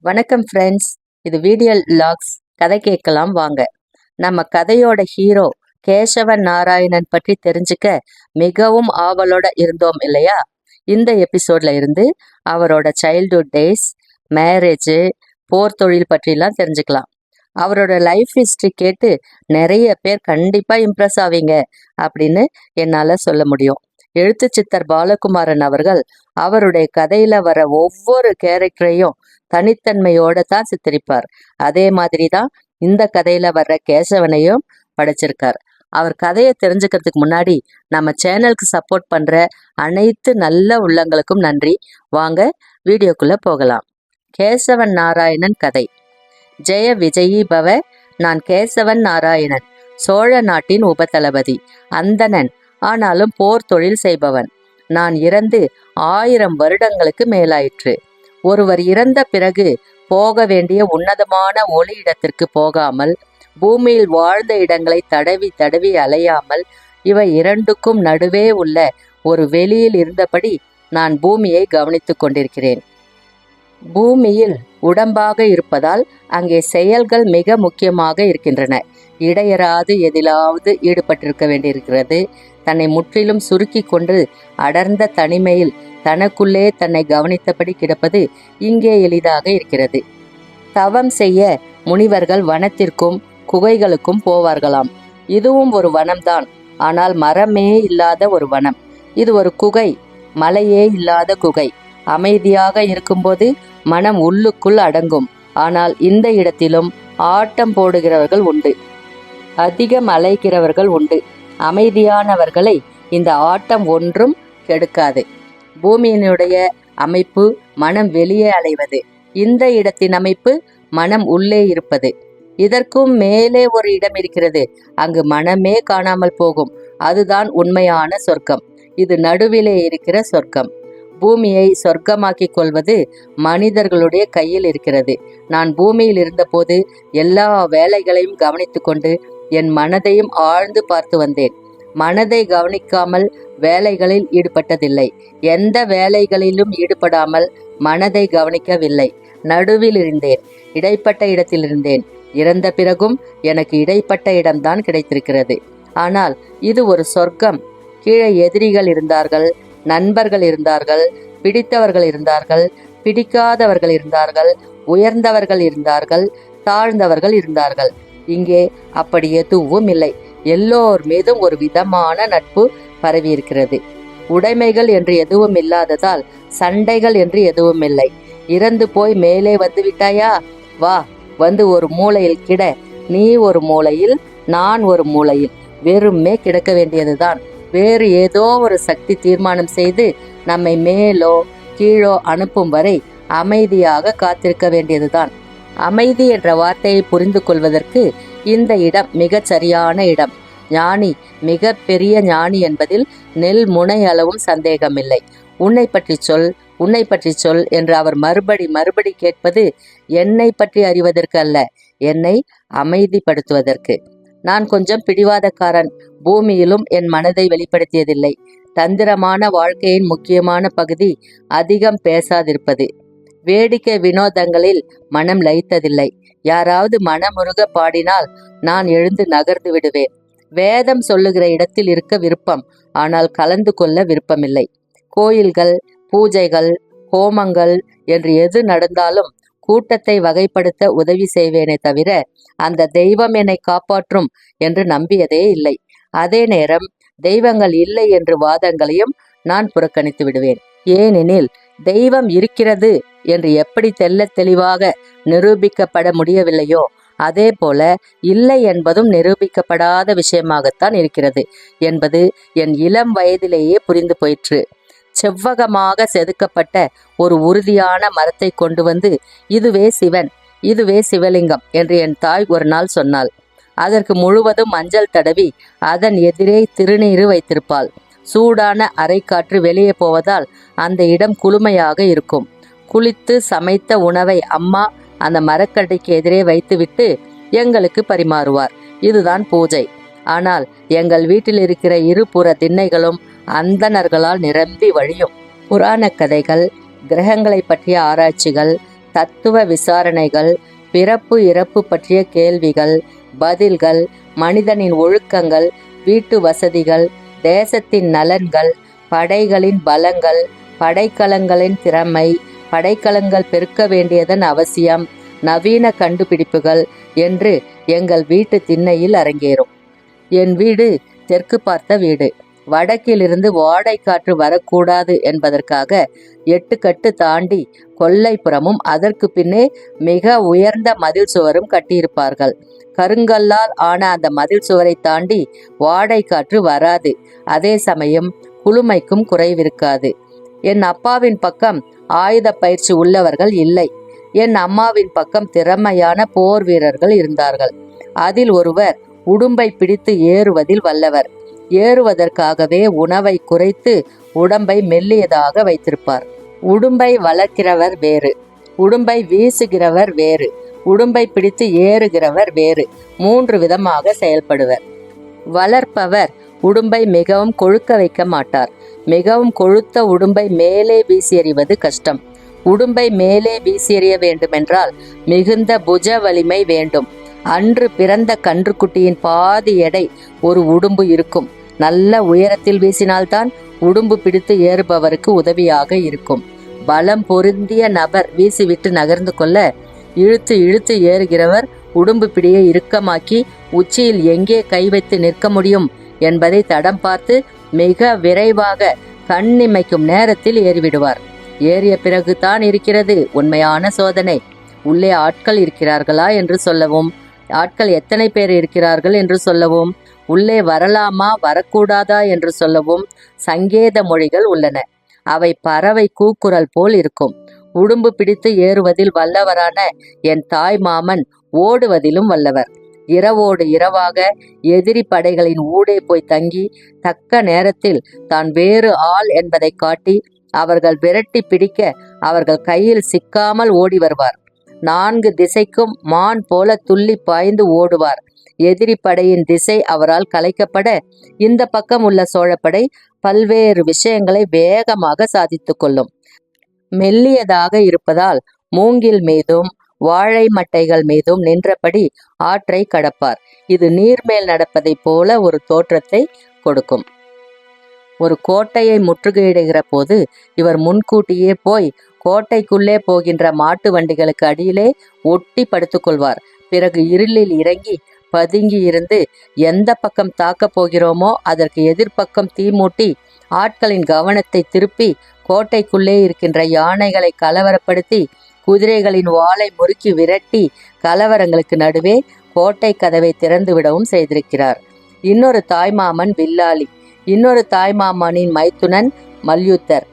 வணக்கம் ஃப்ரெண்ட்ஸ். இது வீடியோ லாக்ஸ். கதை கேட்கலாம் வாங்க. நம்ம கதையோட ஹீரோ கேசவன் நாராயணன் பற்றி தெரிஞ்சுக்க மிகவும் ஆவலோட இருந்தோம் இல்லையா? இந்த எபிசோட்ல இருந்து அவரோட சைல்ட்ஹுட் டேஸ், மேரேஜு, போர் தொழில் பற்றிலாம் தெரிஞ்சுக்கலாம். அவரோட லைஃப் ஹிஸ்ட்ரி கேட்டு நிறைய பேர் கண்டிப்பா இம்ப்ரெஸ் ஆவீங்க அப்படின்னு என்னால சொல்ல முடியும். எழுத்து சித்தர் பாலகுமாரன் அவர்கள் அவருடைய கதையில வர ஒவ்வொரு கேரக்டரையும் தனித்தன்மையோட தான் சித்தரிப்பார். அதே மாதிரி தான் இந்த கதையில வர்ற கேசவனையும் படைச்சிருக்கார். அவர் கதையை தெரிஞ்சுக்கிறதுக்கு முன்னாடி நம்ம சேனலுக்கு சப்போர்ட் பண்ற அனைத்து நல்ல உள்ளங்களுக்கும் நன்றி. வாங்க வீடியோக்குள்ள போகலாம். கேசவன் நாராயணன் கதை. ஜெய விஜயி பவ. நான் கேசவன் நாராயணன், சோழ நாட்டின் உபதளபதி, அந்தணன், ஆனாலும் போர் தொழில் செய்பவன். நான் இறந்து 1000 வருடங்களுக்கு மேலாயிற்று. ஒருவர் இறந்த பிறகு போக வேண்டிய உன்னதமான ஒளி இடத்திற்கு போகாமல், பூமியில் வாழ்ந்த இடங்களை தடவி தடவி அலையாமல், இவை இரண்டுக்கும் நடுவே உள்ள ஒரு வெளியில் இருந்தபடி நான் பூமியை கவனித்துக் கொண்டிருக்கிறேன். பூமியில் உடம்பாக இருப்பதால் அங்கே செயல்கள் மிக முக்கியமாக இருக்கின்றன. இடையராது எதிலாவது ஈடுபட்டிருக்க வேண்டியிருக்கிறது. தன்னை முற்றிலும் சுருக்கி கொண்டு அடர்ந்த தனிமையில் தனக்குள்ளே தன்னை கவனித்தபடி கிடப்பது இங்கே எளிதாக இருக்கிறது. தவம் செய்ய முனிவர்கள் வனத்திற்கும் குகைகளுக்கும் போவார்களாம். இதுவும் ஒரு வனம்தான், ஆனால் மரமே இல்லாத ஒரு வனம். இது ஒரு குகை, மலையே இல்லாத குகை. அமைதியாக இருக்கும்போது மனம் உள்ளுக்குள் அடங்கும். ஆனால் இந்த இடத்திலும் ஆட்டம் போடுகிறவர்கள் உண்டு, அதிகம் அலைகிறவர்கள் உண்டு. அமைதியானவர்களை இந்த ஆட்டம் ஒன்றும் கெடுக்காது. பூமியினுடைய அமைப்பு மனம் வெளியே அலைவது, இந்த இடத்தின் அமைப்பு மனம் உள்ளே இருப்பது. இதற்கும் மேலே ஒரு இடம் இருக்கிறது, அங்கு மனமே காணாமல் போகும். அதுதான் உண்மையான சொர்க்கம். இது நடுவிலே இருக்கிற சொர்க்கம். பூமியை சொர்க்கமாக்கிக் கொள்வது மனிதர்களுடைய கையில் இருக்கிறது. நான் பூமியில் இருந்தபோது எல்லா வேலைகளையும் கவனித்து கொண்டு என் மனதையும் ஆழ்ந்து பார்த்து வந்தேன். மனதை கவனிக்காமல் வேலைகளில் ஈடுபட்டதில்லை. எந்த வேலைகளிலும் ஈடுபடாமல் மனதை கவனிக்கவில்லை. நடுவில் இருந்தேன், இடைப்பட்ட இடத்தில் இருந்தேன். இறந்த பிறகும் எனக்கு இடைப்பட்ட இடம்தான் கிடைத்திருக்கிறது. ஆனால் இது ஒரு சொர்க்கம். கீழே எதிரிகள் இருந்தார்கள், நண்பர்கள் இருந்தார்கள், பிடித்தவர்கள் இருந்தார்கள், பிடிக்காதவர்கள் இருந்தார்கள், உயர்ந்தவர்கள் இருந்தார்கள், தாழ்ந்தவர்கள் இருந்தார்கள். இங்கே அப்படி எதுவும் இல்லை. எல்லோர் மீதும் ஒரு விதமான நட்பு பரவி இருக்கிறது. உடைமைகள் என்று எதுவும் இல்லாததால் சண்டைகள் என்று எதுவும் இல்லை. இறந்து போய் மேலே வந்து விட்டாயா, வா, வந்து ஒரு மூலையில் கிட. நீ ஒரு மூலையில், நான் ஒரு மூலையில். வெறுமே கிடக்க வேண்டியதுதான். வேறு ஏதோ ஒரு சக்தி தீர்மானம் செய்து நம்மை மேலோ கீழோ அனுப்பும் வரை அமைதியாக காத்திருக்க வேண்டியதுதான். அமைதி என்ற வார்த்தையை புரிந்து கொள்வதற்கு இந்த இடம் மிகச் சரியான இடம். ஞானி, மிக பெரிய ஞானி என்பதில் நெல் முனை அளவும் சந்தேகமில்லை. உன்னை பற்றி சொல், உன்னை பற்றி சொல் என்று அவர் மறுபடி கேட்பது என்னை பற்றி அறிவதற்கு அல்ல, என்னை அமைதிப்படுத்துவதற்கு. நான் கொஞ்சம் பிடிவாதக்காரன். பூமியிலும் என் மனதை வெளிப்படுத்தியதில்லை. தந்திரமான வாழ்க்கையின் முக்கியமான பகுதி அதிகம் பேசாதிருப்பது. வேடிக்கை வினோதங்களில் மனம் லயித்ததில்லை. யாராவது மனமுருக பாடினால் நான் எழுந்து நகர்ந்து விடுவேன். வேதம் சொல்லுகிற இடத்தில் இருக்க விருப்பம், ஆனால் கலந்து கொள்ள விருப்பமில்லை. கோயில்கள், பூஜைகள், ஹோமங்கள் என்று எது நடந்தாலும் கூட்டத்தை வகைப்படுத்த உதவி செய்வேனே தவிர அந்த தெய்வம் என்னை காப்பாற்றும் என்று நம்பியதே இல்லை. அதே நேரம் தெய்வங்கள் இல்லை என்று வாதங்களையும் நான் புறக்கணித்து விடுவேன். ஏனெனில் தெய்வம் இருக்கிறது என்று எப்படி தெள்ளத் தெளிவாக நிரூபிக்கப்பட முடியவில்லையோ, அதே போல இல்லை என்பதும் நிரூபிக்கப்படாத விஷயமாகத்தான் இருக்கிறது என்பது என் இளம் வயதிலேயே புரிந்து போயிற்று. செவ்வகமாக செதுக்கப்பட்ட ஒரு உறுதியான மரத்தை கொண்டு வந்து, இதுவே சிவன், இதுவே சிவலிங்கம் என்று என் தாய் ஒரு நாள் சொன்னாள். அதற்கு முழுவதும் மஞ்சள் தடவி அதன் எதிரே திருநீறு வைத்திருப்பாள். சூடான அரைக்காற்று வெளியே போவதால் அந்த இடம் குளுமையாக இருக்கும். குளித்து சமைத்த உணவை அம்மா அந்த மரக்கட்டைக்கு எதிரே வைத்துவிட்டு எங்களுக்கு பரிமாறுவார். இதுதான் பூஜை. ஆனால் எங்கள் வீட்டில் இருக்கிற இருபுற திண்ணைகளும் அந்தணர்களால் நிரம்பி வழியும். புராண கதைகள், கிரகங்களை பற்றிய ஆராய்ச்சிகள், தத்துவ விசாரணைகள், பிறப்பு இறப்பு பற்றிய கேள்விகள், பதில்கள், மனிதனின் ஒழுக்கங்கள், வீட்டு வசதிகள், தேசத்தின் நலன்கள், படைகளின் பலங்கள், படைக்கலங்களின் திறமை, படைக்கலங்கள் பெருக்க வேண்டியதன் அவசியம், நவீன கண்டுபிடிப்புகள் என்று எங்கள் வீட்டு திண்ணையில் அரங்கேறும். என் வீடு தெற்கு பார்த்த வீடு. வடக்கிலிருந்து வாடை காற்று வரக்கூடாது என்பதற்காக 8 கட்டு தாண்டி கொல்லைப்புறமும் அதற்கு பின்னே மிக உயர்ந்த மதில் சுவரும் கட்டியிருப்பார்கள். கருங்கல்லால் ஆன அந்த மதில் சுவரை தாண்டி வாடை காற்று வராது. அதே சமயம் குளுமைக்கும் குறைவிருக்காது. என் அப்பாவின் பக்கம் ஆயுத பயிற்சி உள்ளவர்கள் இல்லை. என் அம்மாவின் பக்கம் திறமையான போர் வீரர்கள் இருந்தார்கள். அதில் ஒருவர் உடும்பை பிடித்து ஏறுவதில் வல்லவர். ஏறுவதற்காகவே உணவை குறைத்து உடம்பை மெல்லியதாக வைத்திருப்பார். உடும்பை வளர்க்கிறவர் வேறு, உடும்பை வீசுகிறவர் வேறு, உடும்பை பிடித்து ஏறுகிறவர் வேறு. 3 விதமாக செயல்படுவர். வளர்ப்பவர் உடும்பை மிகவும் கொழுக்க வைக்க மாட்டார். மிகவும் கொழுத்த உடும்பை மேலே வீசி எறிவது கஷ்டம். உடும்பை மேலே வீசி எறிய வேண்டுமென்றால் மிகுந்த புஜ வலிமை வேண்டும். அன்று பிறந்த கன்றுக்குட்டியின் பாதி எடை ஒரு உடும்பு இருக்கும். நல்ல உயரத்தில் வீசினால்தான் உடும்பு பிடித்து ஏறுபவருக்கு உதவியாக இருக்கும். பலம் பொருந்திய நபர் வீசிவிட்டு நகர்ந்து கொள்ள இழுத்து இழுத்து ஏறுகிறவர் உடும்பு பிடியை இறுக்கமாக்கி உச்சியில் எங்கே கை வைத்து நிற்க முடியும் என்பதை தடம் பார்த்து மிக விரைவாக கண்ணிமைக்கும் நேரத்தில் ஏறிவிடுவார். ஏறிய பிறகு தான் இருக்கிறது உண்மையான சோதனை. உள்ளே ஆட்கள் இருக்கிறார்களா என்று சொல்லவும், ஆட்கள் எத்தனை பேர் இருக்கிறார்கள் என்று சொல்லவும், உள்ளே வரலாமா வரக்கூடாதா என்று சொல்லவும் சங்கேத மொழிகள் உள்ளன. அவை பறவை கூக்குரல் போல் இருக்கும். உடும்பு பிடித்து ஏறுவதில் வல்லவரான என் தாய் மாமன் ஓடுவதிலும் வல்லவர். இரவோடு இரவாக எதிரி படைகளின் ஊடே போய் தங்கி தக்க நேரத்தில் தான் வேறு ஆள் என்பதை காட்டி அவர்கள் விரட்டி பிடிக்க அவர்கள் கையில் சிக்காமல் ஓடி வருவார். 4 திசைக்கும் மான் போல துள்ளி பாய்ந்து ஓடுவார். எதிரி படையின் திசை அவரால் கலைக்கப்பட இந்த பக்கம் உள்ள சோழப்படை பல்வேறு விஷயங்களை வேகமாக சாதித்து கொள்ளும். மெல்லியதாக இருப்பதால் மூங்கில் மீதும் வாழை மட்டைகள் மீதும் நின்றபடி ஆற்றை கடப்பார். இது நீர்மேல் நடப்பதைப் போல ஒரு தோற்றத்தை கொடுக்கும். ஒரு கோட்டையை முற்றுகையிடுகிற போது இவர் முன்கூட்டியே போய் கோட்டைக்குள்ளே போகின்ற மாட்டு வண்டிகளுக்கு அடியிலே ஒட்டி படுத்துக்கொள்வார். பிறகு இருளில் இறங்கி பதுங்கி இருந்து எந்த பக்கம் தாக்கப் போகிறோமோ அதற்கு எதிர்ப்பக்கம் தீமூட்டி ஆட்களின் கவனத்தை திருப்பி கோட்டைக்குள்ளே இருக்கின்ற யானைகளை கலவரப்படுத்தி குதிரைகளின் வாளை முறுக்கி விரட்டி கலவரங்களுக்கு நடுவே கோட்டை கதவை திறந்து விடவும் செய்திருக்கிறார். இன்னொரு தாய்மாமன் வில்லாளி. இன்னொரு தாய்மாமனின் மைத்துனன் மல்யுத்தர்.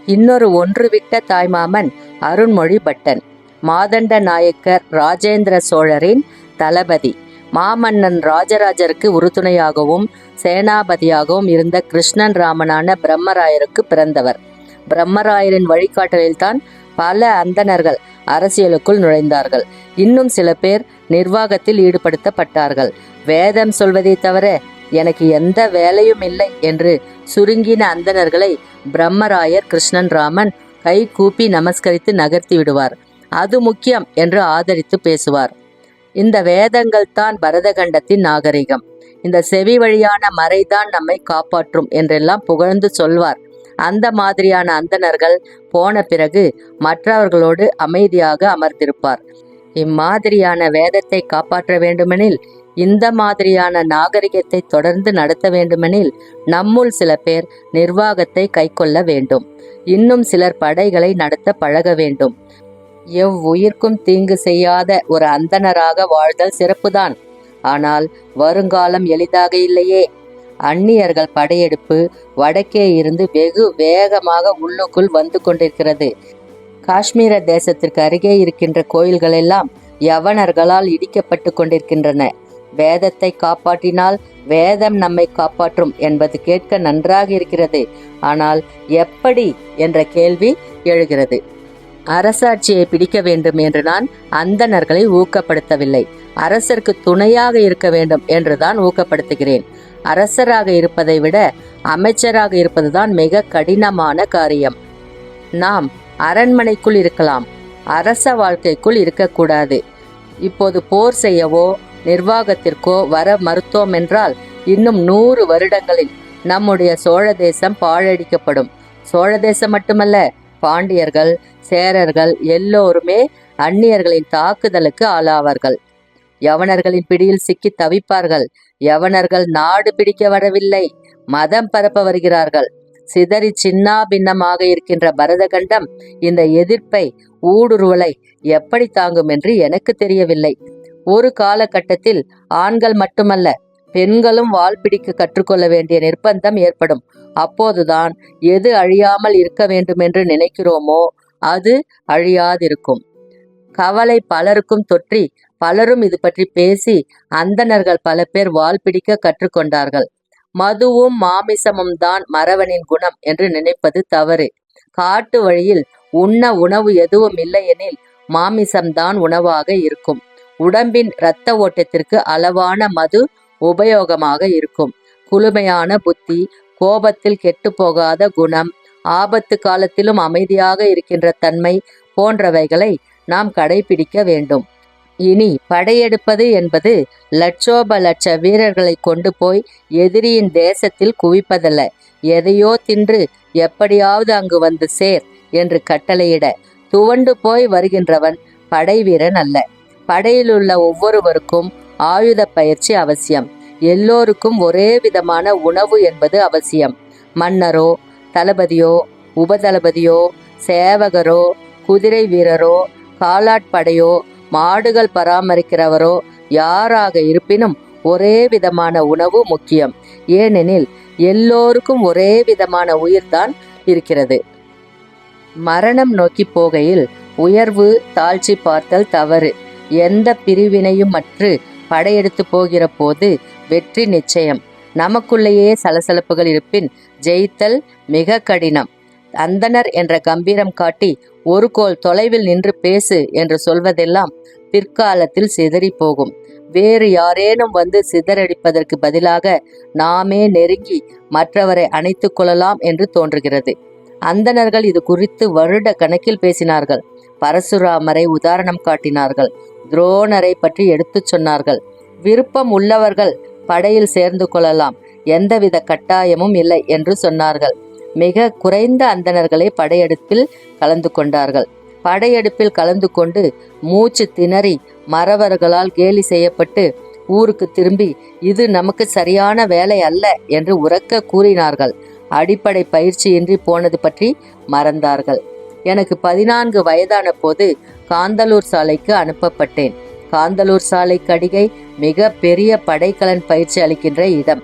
இன்னொரு ஒன்றுவிட்ட தாய்மாமன் அருண்மொழி பட்டன். மாதண்ட நாயக்கர் ராஜேந்திர சோழரின் தளபதி. மாமன்னன் ராஜராஜருக்கு உறுதுணையாகவும் சேனாபதியாகவும் இருந்த கிருஷ்ணன் ராமனான பிரம்மராயருக்கு பிறந்தவர். பிரம்மராயரின் வழிகாட்டலில்தான் பல அந்தணர்கள் அரசியலுக்குள் நுழைந்தார்கள். இன்னும் சில பேர் நிர்வாகத்தில் ஈடுபடுத்தப்பட்டார்கள். வேதம் சொல்வதை தவிர எனக்கு எந்த வேலையும் இல்லை என்று சுருங்கின அந்தணர்களை பிரம்மராயர் கிருஷ்ணன் ராமன் கை கூப்பி நமஸ்கரித்து நகர்த்தி விடுவார். அது முக்கியம் என்று ஆதரித்து பேசுவார். இந்த வேதங்கள் தான் பரதகண்டத்தின் நாகரிகம். இந்த செவி வழியான மறைதான் நம்மை காப்பாற்றும் என்றெல்லாம் புகழ்ந்து சொல்வார். அந்த மாதிரியான அந்தணர்கள் போன பிறகு மற்றவர்களோடு அமைதியாக அமர்ந்திருப்பார். இம்மாதிரியான வேதத்தை காப்பாற்ற வேண்டுமெனில், இந்த மாதிரியான நாகரிகத்தை தொடர்ந்து நடத்த வேண்டுமெனில் நம்முள் சில பேர் நிர்வாகத்தை கைக்கொள்ள வேண்டும். இன்னும் சிலர் படைகளை நடத்த பழக வேண்டும். எவ்வுயிர்க்கும் தீங்கு செய்யாத ஒரு அந்தணராக வாழ்தல் சிறப்புதான். ஆனால் வருங்காலம் எளிதாக இல்லையே. அந்நியர்கள் படையெடுப்பு வடக்கே இருந்து வெகு வேகமாக உள்ளுக்குள் வந்து கொண்டிருக்கிறது. காஷ்மீர தேசத்திற்கு அருகே இருக்கின்ற கோயில்கள் எல்லாம் யவனர்களால் இடிக்கப்பட்டு கொண்டிருக்கின்றன. வேதத்தை காப்பாற்றினால் வேதம் நம்மை காப்பாற்றும் என்பது கேட்க நன்றாக இருக்கிறது. ஆனால் எப்படி என்ற கேள்வி எழுகிறது. அரசாட்சியை பிடிக்க வேண்டும் என்று நான் அந்தணர்களை ஊக்கப்படுத்தவில்லை. அரசருக்கு துணையாக இருக்க வேண்டும் என்றுதான் ஊக்கப்படுத்துகிறேன். அரசராக இருப்பதை விட அமைச்சராக இருப்பதுதான் மிக கடினமான காரியம். நாம் அரண்மனைக்குள் இருக்கலாம், அரச வாழ்க்கைக்குள் இருக்கக்கூடாது. இப்போது போர் செய்யவோ நிர்வாகத்திற்கோ வர மறுத்தோம் என்றால் இன்னும் 100 வருடங்களில் நம்முடைய சோழ தேசம் பாழடிக்கப்படும். சோழ தேசம் மட்டுமல்ல, பாண்டியர்கள், சேரர்கள் எல்லோருமே அந்நியர்களின் தாக்குதலுக்கு ஆளாவார்கள். யவனர்களின் பிடியில் சிக்கி தவிப்பார்கள். யவனர்கள் நாடு பிடிக்க வரவில்லை, மதம் பரப்ப வருகிறார்கள். சிதறி சின்னா பின்னமாக இருக்கின்ற பரதகண்டம் இந்த எதிர்ப்பை, ஊடுருவலை எப்படி தாங்கும் என்று எனக்கு தெரியவில்லை. ஒரு காலகட்டத்தில் ஆண்கள் மட்டுமல்ல, பெண்களும் வாள் பிடிக்க கற்றுக்கொள்ள வேண்டிய நிர்பந்தம் ஏற்படும். அப்போதுதான் எது அழியாமல் இருக்க வேண்டும் என்று நினைக்கிறோமோ அது அழியாதிருக்கும். கவலை பலருக்கும் தொற்றி பலரும் இது பற்றி பேசி அந்தணர்கள் பல பேர் வாள் பிடிக்க கற்றுக்கொண்டார்கள். மதுவும் மாமிசமும் தான் மறவனின் குணம் என்று நினைப்பது தவறு. காட்டு வழியில் உண்ண உணவு எதுவும் இல்லையெனில் மாமிசம்தான் உணவாக இருக்கும். உடம்பின் இரத்த ஓட்டத்திற்கு அளவான மது உபயோகமாக இருக்கும். குளுமையான புத்தி, கோபத்தில் கெட்டு போகாத குணம், ஆபத்து காலத்திலும் அமைதியாக இருக்கின்ற தன்மை போன்றவைகளை நாம் கடைபிடிக்க வேண்டும். இனி படையெடுப்பது என்பது லட்சோப லட்ச வீரர்களை கொண்டு போய் எதிரியின் தேசத்தில் குவிப்பதல்ல. எதையோ தின்று எப்படியாவது அங்கு வந்து சேர் என்று கட்டளையிட துவண்டு போய் வருகின்றவன் படை வீரன் அல்ல. படையிலுள்ள ஒவ்வொருவருக்கும் ஆயுத பயிற்சி அவசியம். எல்லோருக்கும் ஒரே விதமான உணவு என்பது அவசியம். மன்னரோ, தளபதியோ, உபதளபதியோ, சேவகரோ, குதிரை வீரரோ, காலாட்படையோ, மாடுகள் பராமரிக்கிறவரோ யாராக இருப்பினும் ஒரே விதமான உணவு முக்கியம். ஏனெனில் எல்லோருக்கும் ஒரே விதமான உயிர்தான் இருக்கிறது. மரணம் நோக்கி போகையில் உயர்வு தாழ்ச்சி பார்த்தல் தவறு. எந்த பிரிவினையும் மற்று படையெடுத்து போகிற போது வெற்றி நிச்சயம். நமக்குள்ளேயே சலசலப்புகள் இருப்பின் ஜெயித்தல் மிக கடினம். அந்தணர் என்ற கம்பீரம் காட்டி ஒரு கோல் தொலைவில் நின்று பேசு என்று சொல்வதெல்லாம் பிற்காலத்தில் சிதறி போகும். வேறு யாரேனும் வந்து சிதறடிப்பதற்கு பதிலாக நாமே நெருங்கி மற்றவரை அணைத்து கொள்ளலாம் என்று தோன்றுகிறது. அந்தணர்கள் இது குறித்து வருட கணக்கில் பேசினார்கள். பரசுராமரை உதாரணம் காட்டினார்கள். துரோணரை பற்றி எடுத்துச் சொன்னார்கள். விருப்பம் உள்ளவர்கள் படையில் சேர்ந்து கொள்ளலாம், எந்தவித கட்டாயமும் இல்லை என்று சொன்னார்கள். மிக குறைந்த அந்தணர்களே படையெடுப்பில் கலந்து கொண்டார்கள். படையெடுப்பில் கலந்து கொண்டு மூச்சு திணறி மறவர்களால் கேலி செய்யப்பட்டு ஊருக்கு திரும்பி இது நமக்கு சரியான வேலை அல்ல என்று உரக்க கூறினார்கள். அடிப்படை பயிற்சியின்றி போனது பற்றி மறந்தார்கள். எனக்கு 14 வயதான போது காந்தலூர் சாலைக்கு அனுப்பப்பட்டேன். காந்தலூர் சாலை கடிகை மிக பெரிய படைக்கலன் பயிற்சி அளிக்கின்ற இடம்.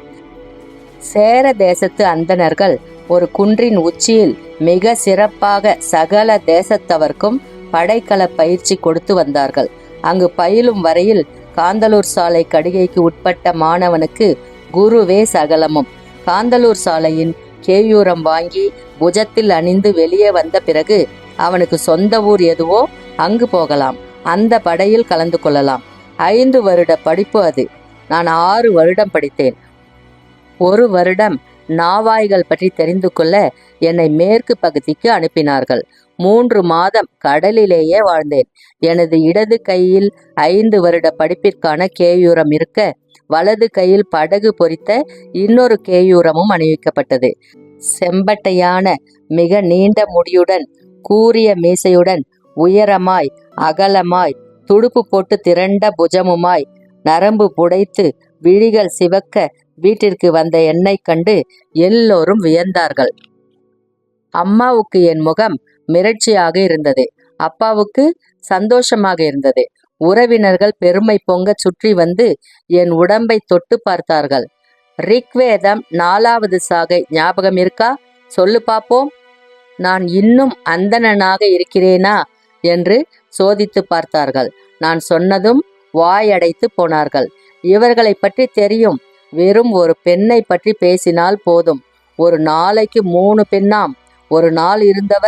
சேர தேசத்து அந்தணர்கள் ஒரு குன்றின் உச்சியில் மிக சிறப்பாக சகல தேசத்தவர்க்கும் படைக்கல பயிற்சி கொடுத்து வந்தார்கள். அங்கு பயிலும் வரையில் காந்தலூர் சாலை கடிகைக்கு உட்பட்ட மாணவனுக்கு குருவே சகலமும். காந்தலூர் சாலையின் கேயூரம் வாங்கி புஜத்தில் அணிந்து வெளியே வந்த பிறகு அவனுக்கு சொந்த ஊர் எதுவோ அங்கு போகலாம். அந்த படையில் கலந்து கொள்ளலாம். 5 வருட படிப்பு அது. நான் 6 வருடம் படித்தேன். 1 வருடம் நாவாய்கள் பற்றி தெரிந்து கொள்ள என்னை மேற்கு பகுதிக்கு அனுப்பினார்கள். 3 மாதம் கடலிலேயே வாழ்ந்தேன். எனது இடது கையில் 5 வருட படிப்பிற்கான கேயூரம் இருக்க, வலது கையில் படகு பொறித்த இன்னொரு கேயூரமும் அணிவிக்கப்பட்டது. செம்பட்டையான மிக நீண்ட முடியுடன், கூரிய மீசையுடன், உயரமாய் அகலமாய், துடுப்பு போட்டு திரண்ட புஜமுமாய், நரம்பு புடைத்து விழிகள் சிவக்க வீட்டிற்கு வந்த என்னை கண்டு எல்லோரும் வியந்தார்கள். அம்மாவுக்கு என் முகம் மிரட்சியாக இருந்தது. அப்பாவுக்கு சந்தோஷமாக இருந்தது. உறவினர்கள் பெருமை பொங்க சுற்றி வந்து என் உடம்பை தொட்டு பார்த்தார்கள். ரிக்வேதம் 4வது சாகை ஞாபகம் இருக்கா? சொல்லு பாப்போம். நான் இன்னும் அந்தணனாக இருக்கிறேனா என்று சோதித்து பார்த்தார்கள். நான் சொன்னதும் வாயடைத்து போனார்கள். இவர்களை பற்றி தெரியும். வெறும் ஒரு பெண்ணை பற்றி பேசினால் போதும். ஒரு நாளைக்கு 3 பெண்ணாம், ஒரு நாள் இருந்தவ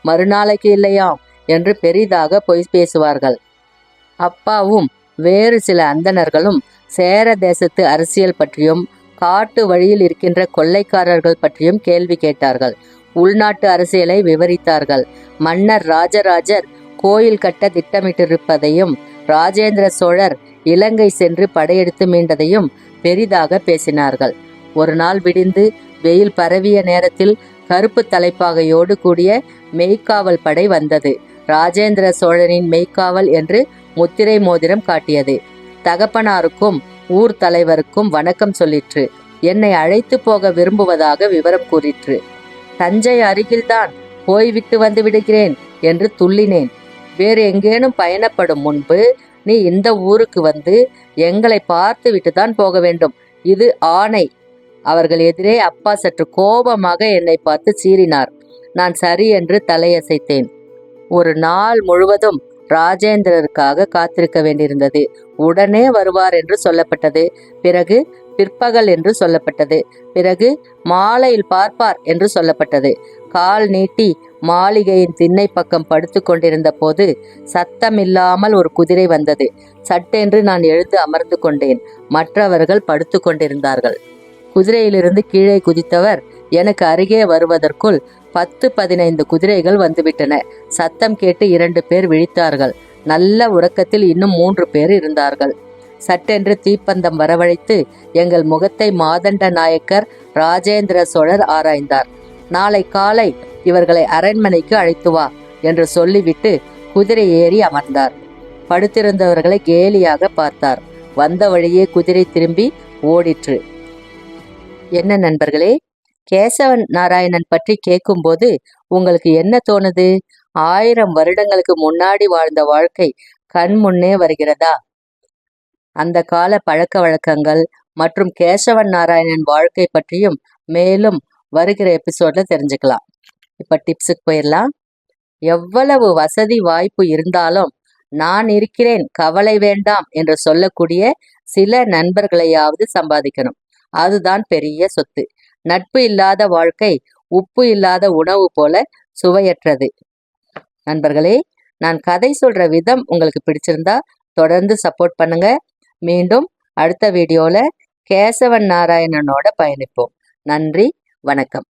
மறுநாளைக்கு இல்லையாம் என்று பெரிதாக பொய் பேசுவார்கள். அப்பாவும் வேறு சில அந்தணர்களும் சேர தேசத்து அரசியல் பற்றியும் காட்டு வழியில் இருக்கின்ற கொள்ளைக்காரர்கள் பற்றியும் கேள்வி கேட்டார்கள். உள்நாட்டு அரசியலை விவரித்தார்கள். மன்னர் ராஜராஜர் கோயில் கட்ட திட்டமிட்டிருப்பதையும் ராஜேந்திர சோழர் இலங்கை சென்று படையெடுத்து மீண்டதையும் பெரிதாக பேசினார்கள். ஒரு நாள் விடிந்து வெயில் பரவிய நேரத்தில் கருப்பு தலைப்பாகையோடு கூடிய மெய்க்காவல் படை வந்தது. ராஜேந்திர சோழனின் மெய்க்காவல் என்று முத்திரை மோதிரம் காட்டியது. தகப்பனாருக்கும் ஊர் தலைவருக்கும் வணக்கம் சொல்லிற்று. என்னை அழைத்து போக விரும்புவதாக விவரம் கூறிற்று. தஞ்சை அருகில்தான், போய்விட்டு வந்து விடுகிறேன் என்று துள்ளினேன். வேறு எங்கேனும் பயணப்படும் முன்பு நீ இந்த ஊருக்கு வந்து எங்களை பார்த்து விட்டுதான் போக வேண்டும். இது ஆணை. அவர்கள் எதிரே அப்பா சற்று கோபமாக என்னை பார்த்து சீறினார். நான் சரி என்று தலையசைத்தேன். ஒரு நாள் முழுவதும் ராஜேந்திரருக்காக காத்திருக்க வேண்டியிருந்தது. உடனே வருவார் என்று சொல்லப்பட்டது. பிறகு பிற்பகல் என்று சொல்லப்பட்டது. பிறகு மாலையில் பார்ப்பார் என்று சொல்லப்பட்டது. கால் நீட்டி மாளிகையின் திண்ணை பக்கம் படுத்து கொண்டிருந்த போது சத்தமில்லாமல் ஒரு குதிரை வந்தது. சட்டென்று நான் எழுந்து அமர்ந்து கொண்டேன். மற்றவர்கள் படுத்து கொண்டிருந்தார்கள். குதிரையிலிருந்து கீழே குதித்தவர் எனக்கு அருகே வருவதற்குள் 10-15 குதிரைகள் வந்துவிட்டன. சத்தம் கேட்டு 2 பேர் விழித்தார்கள். நல்ல உறக்கத்தில் இன்னும் 3 பேர் இருந்தார்கள். சட்டென்று தீப்பந்தம் வரவழைத்து எங்கள் முகத்தை மாதண்ட நாயக்கர் ராஜேந்திர சோழர் ஆராய்ந்தார். நாளை காலை இவர்களை அரண்மனைக்கு அழைத்து வா என்று சொல்லிவிட்டு குதிரை ஏறி அமர்ந்தார். படுத்திருந்தவர்களை கேலியாக பார்த்தார். வந்த வழியே குதிரை திரும்பி ஓடிற்று. என்ன நண்பர்களே, கேசவன் நாராயணன் பற்றி கேட்கும்போது உங்களுக்கு என்ன தோணுது? 1000 வருடங்களுக்கு முன்னாடி வாழ்ந்த வாழ்க்கை கண் முன்னே வருகிறதா? அந்த கால பழக்க வழக்கங்கள் மற்றும் கேசவன் நாராயணன் வாழ்க்கை பற்றியும் மேலும் வருகிற எபிசோட்ல தெரிஞ்சுக்கலாம். இப்ப டிப்ஸுக்கு போயிடலாம். எவ்வளவு வசதி வாய்ப்பு இருந்தாலும் நான் இருக்கிறேன், கவலை வேண்டாம் என்று சொல்லக்கூடிய சில நண்பர்களையாவது சம்பாதிக்கணும். அதுதான் பெரிய சொத்து. நட்பு இல்லாத வாழ்க்கை உப்பு இல்லாத உணவு போல சுவையற்றது. நண்பர்களே, நான் கதை சொல்ற விதம் உங்களுக்கு பிடிச்சிருந்தா தொடர்ந்து சப்போர்ட் பண்ணுங்க. மீண்டும் அடுத்த வீடியோல கேசவன் நாராயணனோட பயணிப்போம். நன்றி, வணக்கம்.